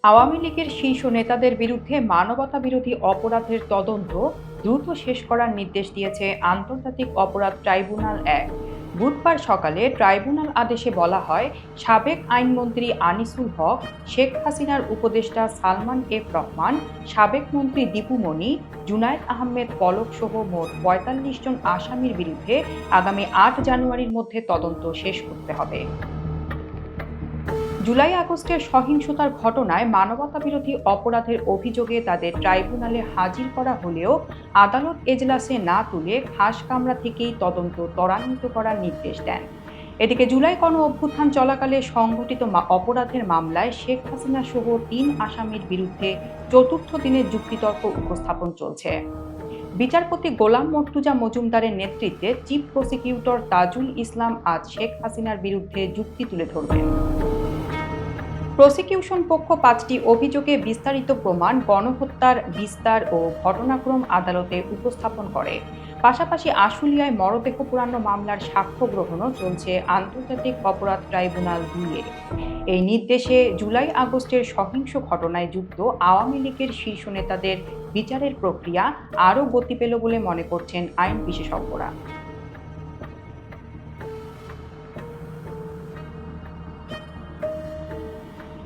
আওয়ামী লীগের শীর্ষ নেতাদের বিরুদ্ধে মানবতাবিরোধী অপরাধের তদন্ত দ্রুত শেষ করার নির্দেশ দিয়েছে আন্তর্জাতিক অপরাধ ট্রাইব্যুনাল ১। বুধবার সকালে ট্রাইব্যুনাল আদেশে বলা হয়, সাবেক আইনমন্ত্রী আনিসুল হক, শেখ হাসিনার উপদেষ্টা সালমান এফ রহমান, সাবেক মন্ত্রী দীপু মনি, জুনায়েদ আহমেদ পলক সহ মোট ৪৫ জন আসামির বিরুদ্ধে আগামী ৮ জানুয়ারির মধ্যে তদন্ত শেষ করতে হবে। জুলাই আগস্টের সহিংসতার ঘটনায় মানবতাবিরোধী অপরাধের অভিযোগে তাদের ট্রাইব্যুনালে হাজির করা হলেও আদালত এজলাসে না তুলে খাসকামরা থেকেই তদন্ত ত্বরান্বিত করার নির্দেশ দেন। এদিকে জুলাই গণ-অভ্যুত্থান চলাকালে সংঘটিত অপরাধের মামলায় শেখ হাসিনা সহ ৩ আসামির বিরুদ্ধে চতুর্থ দিনের যুক্তিতর্ক উপস্থাপন চলছে। বিচারপতি গোলাম মর্তুজা মজুমদারের নেতৃত্বে চিফ প্রসিকিউটর তাজুল ইসলাম আজ শেখ হাসিনার বিরুদ্ধে যুক্তি তুলে ধরবেন। প্রসিকিউশন পক্ষ ৫টি অভিযোগে বিস্তারিত প্রমাণ, গণহত্যার বিস্তার ও ঘটনাক্রম আদালতে উপস্থাপন করে। পাশাপাশি আশুলিয়ায় মরদেহ পোড়ানো মামলার সাক্ষ্য গ্রহণও চলছে আন্তর্জাতিক অপরাধ ট্রাইব্যুনাল ২-এ। এই নির্দেশে জুলাই আগস্টের সহিংস ঘটনায় যুক্ত আওয়ামী লীগের শীর্ষ নেতাদের বিচারের প্রক্রিয়া আরও গতি পেল বলে মনে করছেন আইন বিশেষজ্ঞরা।